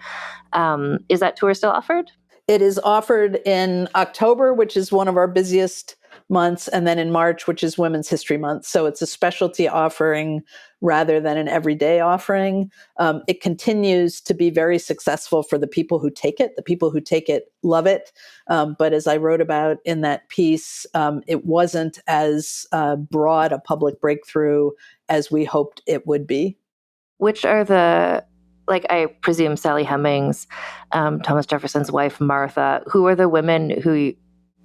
Is that tour still offered?
It is offered in October, which is one of our busiest months, and then in March, which is Women's History Month. So it's a specialty offering rather than an everyday offering. It continues to be very successful for the people who take it. The people who take it love it. But as I wrote about in that piece, it wasn't as broad a public breakthrough as we hoped it would be.
Which are I presume Sally Hemings, Thomas Jefferson's wife, Martha, who are the women who,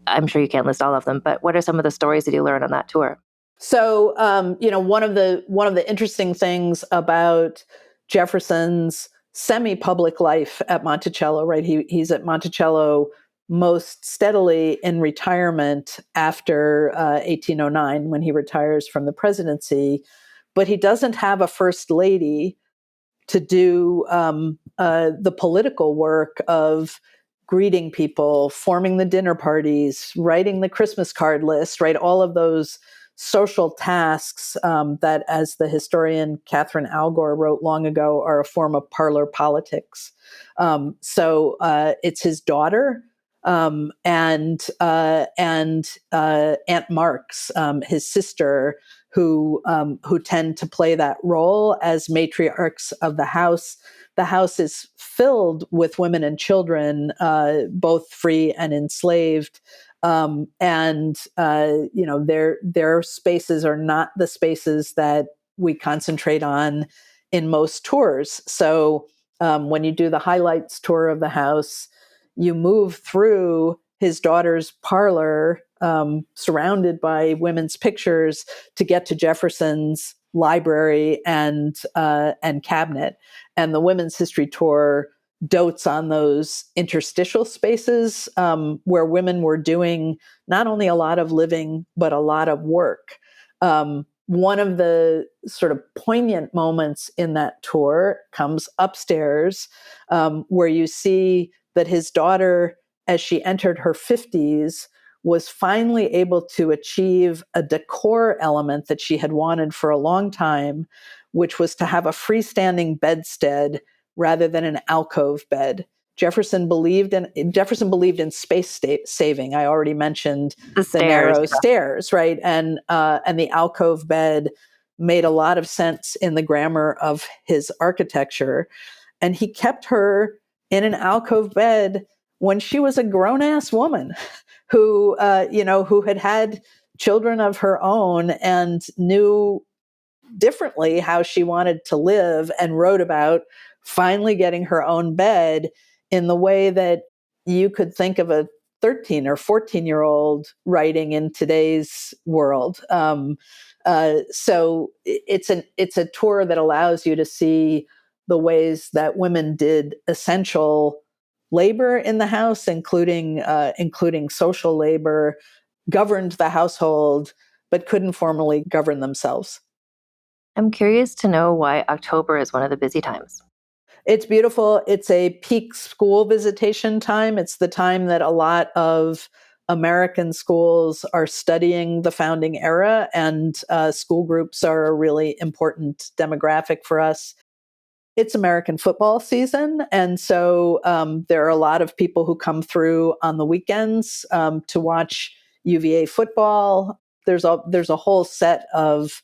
I'm sure you can't list all of them, but what are some of the stories that you learned on that tour?
So, one of the interesting things about Jefferson's semi-public life at Monticello, right? He's at Monticello most steadily in retirement after 1809, when he retires from the presidency, but he doesn't have a first lady to do the political work of greeting people, forming the dinner parties, writing the Christmas card list, right? All of those social tasks that, as the historian Catherine Algor wrote long ago, are a form of parlor politics. So it's his daughter and Aunt Marks, his sister, who tend to play that role as matriarchs of the house. The house is filled with women and children, both free and enslaved. Their spaces are not the spaces that we concentrate on in most tours. So when you do the highlights tour of the house, you move through his daughter's parlor, surrounded by women's pictures, to get to Jefferson's library and cabinet. And the Women's History Tour dotes on those interstitial spaces where women were doing not only a lot of living, but a lot of work. One of the sort of poignant moments in that tour comes upstairs, where you see that his daughter, as she entered her 50s, was finally able to achieve a decor element that she had wanted for a long time, which was to have a freestanding bedstead rather than an alcove bed. Jefferson believed in space saving. I already mentioned the narrow stairs, right? And the alcove bed made a lot of sense in the grammar of his architecture. And he kept her in an alcove bed when she was a grown-ass woman who had children of her own and knew differently how she wanted to live, and wrote about finally getting her own bed in the way that you could think of a 13 or 14-year-old writing in today's world. So it's a tour that allows you to see the ways that women did essential labor in the house, including social labor, governed the household, but couldn't formally govern themselves.
I'm curious to know why October is one of the busy times.
It's beautiful. It's a peak school visitation time. It's the time that a lot of American schools are studying the founding era, and school groups are a really important demographic for us. It's American football season, and so there are a lot of people who come through on the weekends to watch UVA football. There's a whole set of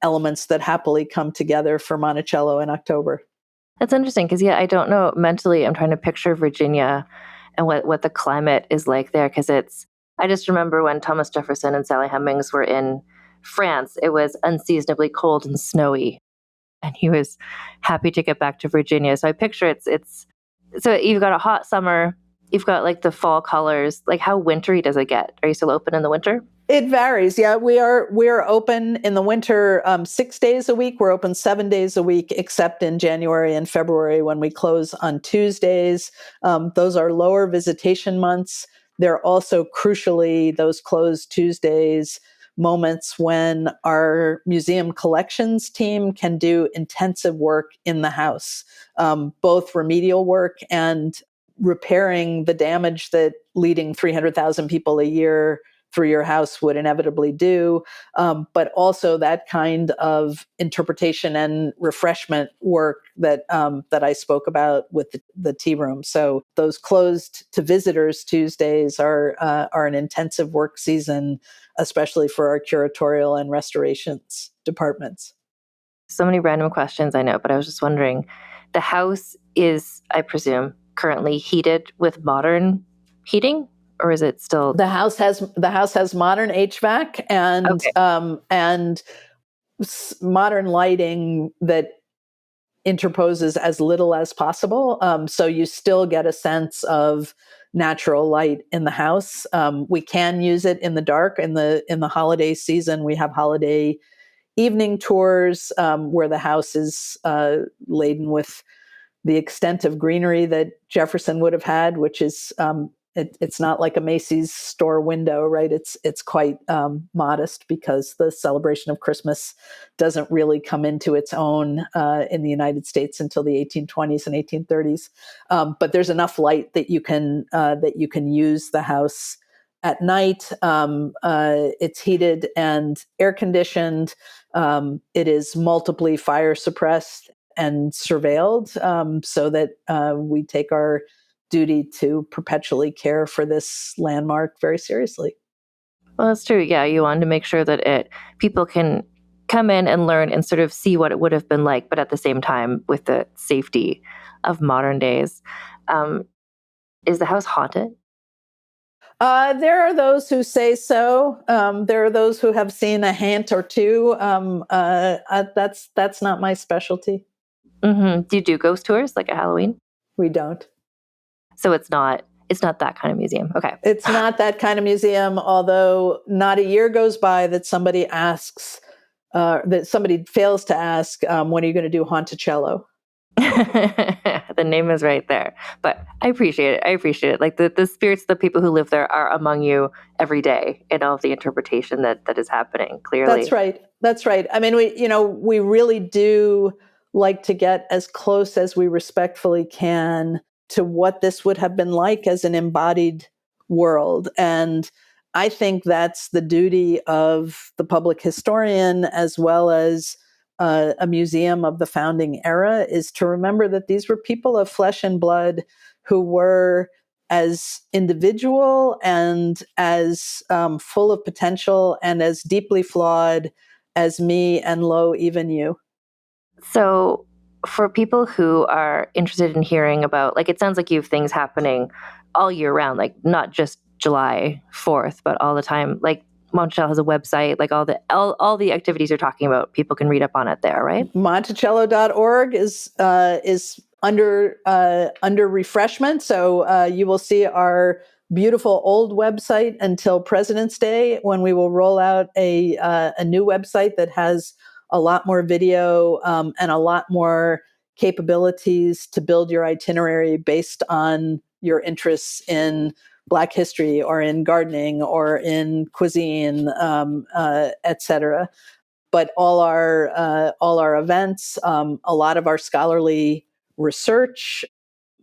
elements that happily come together for Monticello in October.
That's interesting because, I don't know. Mentally, I'm trying to picture Virginia and what the climate is like there, because I just remember when Thomas Jefferson and Sally Hemings were in France, it was unseasonably cold and snowy, and he was happy to get back to Virginia. So I picture it's so you've got a hot summer, you've got like the fall colors. Like, how wintry does it get? Are you still open in the winter?
It varies. Yeah, we are open in the winter 6 days a week. We're open 7 days a week, except in January and February when we close on Tuesdays. Those are lower visitation months. They're also, crucially, those closed Tuesdays, moments when our museum collections team can do intensive work in the house, both remedial work and repairing the damage that leading 300,000 people a year through your house would inevitably do, but also that kind of interpretation and refreshment work that I spoke about with the tea room. So those closed to visitors Tuesdays are an intensive work season, especially for our curatorial and restorations departments.
So many random questions, I know, but I was just wondering, the house is, I presume, currently heated with modern heating? Or is it still?
The house has modern HVAC and modern lighting that interposes as little as possible. So you still get a sense of natural light in the house. We can use it in the dark. In the holiday season, we have holiday evening tours where the house is laden with the extent of greenery that Jefferson would have had, which is it's not like a Macy's store window, right? It's quite modest, because the celebration of Christmas doesn't really come into its own in the United States until the 1820s and 1830s. But there's enough light that you can use the house at night. It's heated and air conditioned. It is multiply fire suppressed and surveilled, so that we take our duty to perpetually care for this landmark very seriously.
Well, that's true. Yeah, you want to make sure that people can come in and learn and sort of see what it would have been like, but at the same time with the safety of modern days. Is the house haunted?
There are those who say so. There are those who have seen a haunt or two. That's not my specialty.
Mm-hmm. Do you do ghost tours like at Halloween?
We don't.
So it's not that kind of museum. Okay.
It's not that kind of museum, although not a year goes by that somebody asks, that somebody fails to ask, when are you going to do Monticello?
The name is right there. But I appreciate it. Like the spirits of the people who live there are among you every day in all of the interpretation that is happening, clearly.
That's right. I mean, we really do like to get as close as we respectfully can to what this would have been like as an embodied world. And I think that's the duty of the public historian as well as a museum of the founding era, is to remember that these were people of flesh and blood who were as individual and as full of potential and as deeply flawed as me and lo, even you.
So for people who are interested in hearing about, like, it sounds like you have things happening all year round, like not just July 4th, but all the time. Like Monticello has a website, like all the activities you're talking about, people can read up on it there, right?
Monticello.org is under refreshment. So you will see our beautiful old website until President's Day, when we will roll out a new website that has a lot more video and a lot more capabilities to build your itinerary based on your interests in Black history or in gardening or in cuisine, et cetera. But all our events, a lot of our scholarly research,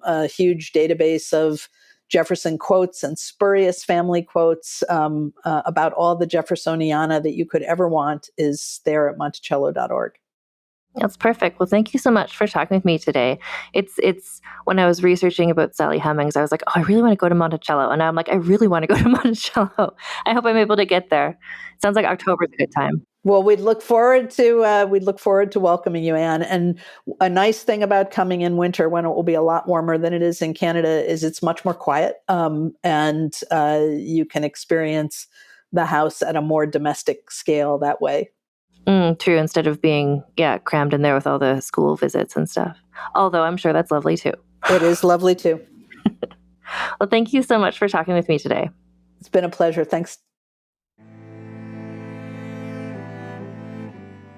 a huge database of Jefferson quotes and spurious family quotes about all the Jeffersoniana that you could ever want is there at Monticello.org.
That's perfect. Well, thank you so much for talking with me today. It's when I was researching about Sally Hemings, I was like, oh, I really want to go to Monticello. And now I'm like, I really want to go to Monticello. I hope I'm able to get there. It sounds like October's a good time.
Well, we'd look forward to welcoming you, Anne. And a nice thing about coming in winter, when it will be a lot warmer than it is in Canada, is it's much more quiet, and you can experience the house at a more domestic scale that way.
True. Instead of being crammed in there with all the school visits and stuff. Although I'm sure that's lovely too.
It is lovely too.
Well, thank you so much for talking with me today.
It's been a pleasure. Thanks.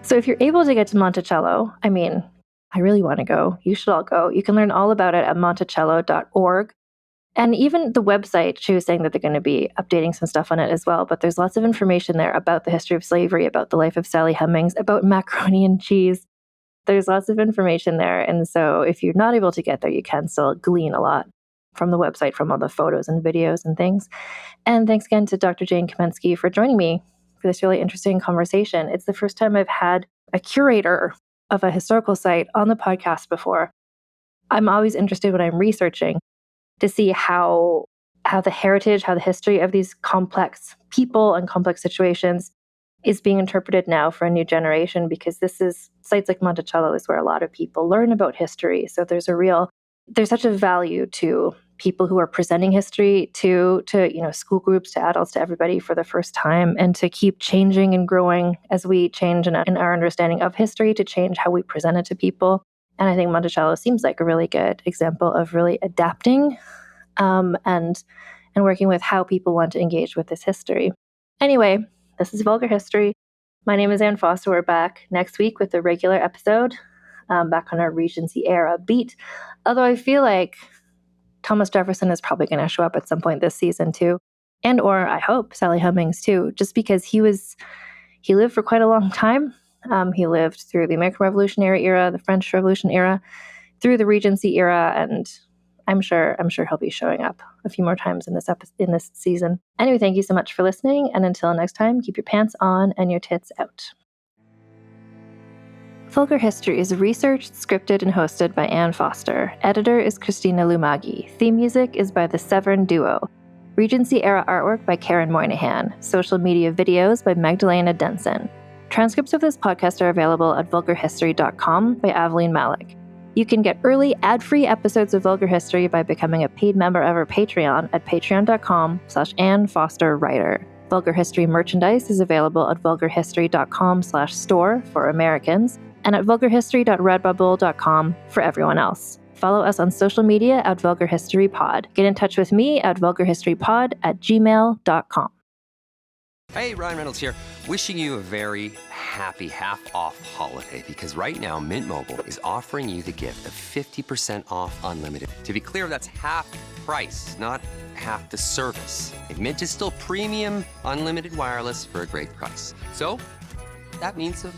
So if you're able to get to Monticello, I mean, I really want to go. You should all go. You can learn all about it at monticello.org. And even the website, she was saying that they're going to be updating some stuff on it as well. But there's lots of information there about the history of slavery, about the life of Sally Hemings, about macaroni and cheese. There's lots of information there. And so if you're not able to get there, you can still glean a lot from the website, from all the photos and videos and things. And thanks again to Dr. Jane Kamensky for joining me for this really interesting conversation. It's the first time I've had a curator of a historical site on the podcast before. I'm always interested when I'm researching to see how the heritage, how the history of these complex people and complex situations is being interpreted now for a new generation, because sites like Monticello is where a lot of people learn about history. So there's such a value to people who are presenting history to school groups, to adults, to everybody for the first time, and to keep changing and growing as we change in our understanding of history, to change how we present it to people. And I think Monticello seems like a really good example of really adapting and working with how people want to engage with this history. Anyway, this is Vulgar History. My name is Anne Foster. We're back next week with a regular episode, back on our Regency era beat. Although I feel like Thomas Jefferson is probably going to show up at some point this season too. And or I hope Sally Hemings too, just because he lived for quite a long time. He lived through the American Revolutionary era, the French Revolution era, through the Regency era, and I'm sure he'll be showing up a few more times in this season. Anyway, thank you so much for listening, and until next time, keep your pants on and your tits out. Vulgar History is researched, scripted, and hosted by Anne Foster. Editor is Christina Lumagi. Theme music is by the Severn Duo. Regency-era artwork by Karen Moynihan. Social media videos by Magdalena Denson. Transcripts of this podcast are available at vulgarhistory.com by Aveline Malik. You can get early, ad-free episodes of Vulgar History by becoming a paid member of our Patreon at patreon.com/AnneFosterWriter. Vulgar History merchandise is available at vulgarhistory.com/store for Americans and at vulgarhistory.redbubble.com for everyone else. Follow us on social media at Vulgar History Pod. Get in touch with me at vulgarhistorypod@gmail.com.
Hey, Ryan Reynolds here. Wishing you a very happy half-off holiday, because right now Mint Mobile is offering you the gift of 50% off unlimited. To be clear, that's half price, not half the service. And Mint is still premium unlimited wireless for a great price. So that means a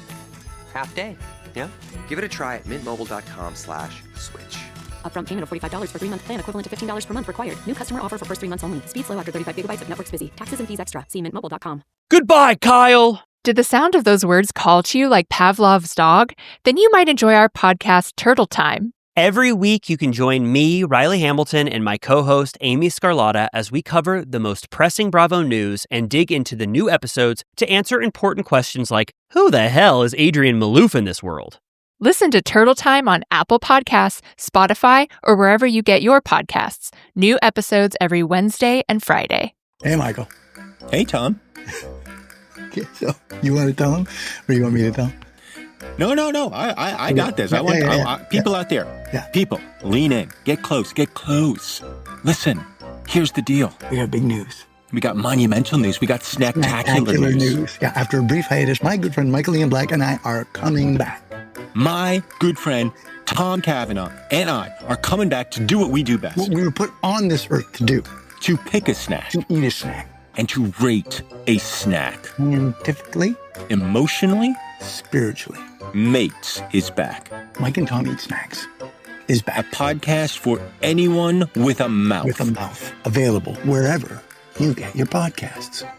half day, yeah?
Give it a try at mintmobile.com/switch. Upfront payment of $45 for 3-month plan equivalent to $15 per month required. New customer offer for first 3 months only. Speed slow after 35 gigabytes if network's busy. Taxes and fees extra. See mintmobile.com.
Goodbye, Kyle!
Did the sound of those words call to you like Pavlov's dog? Then you might enjoy our podcast, Turtle Time.
Every week, you can join me, Riley Hamilton, and my co-host, Amy Scarlatta, as we cover the most pressing Bravo news and dig into the new episodes to answer important questions like, who the hell is Adrian Malouf in this world?
Listen to Turtle Time on Apple Podcasts, Spotify, or wherever you get your podcasts. New episodes every Wednesday and Friday.
Hey, Michael.
Hey, Tom.
Okay, so you want to tell him, or you want me to tell him?
No. I got this. People out there.
Yeah.
People, lean in. Get close. Listen, here's the deal.
We got big news.
We got monumental news. We got snacktacular news.
Yeah, after a brief hiatus, my good friend Michael Ian Black and I are coming back.
My good friend Tom Cavanaugh and I are coming back to do what we do best.
What we were put on this earth to do.
To pick a snack.
To eat a snack.
And to rate a snack.
Scientifically.
Emotionally.
Spiritually.
Mates is back.
Mike and Tom Eat Snacks is back.
A podcast for anyone with a mouth.
With a mouth. Available wherever you get your podcasts.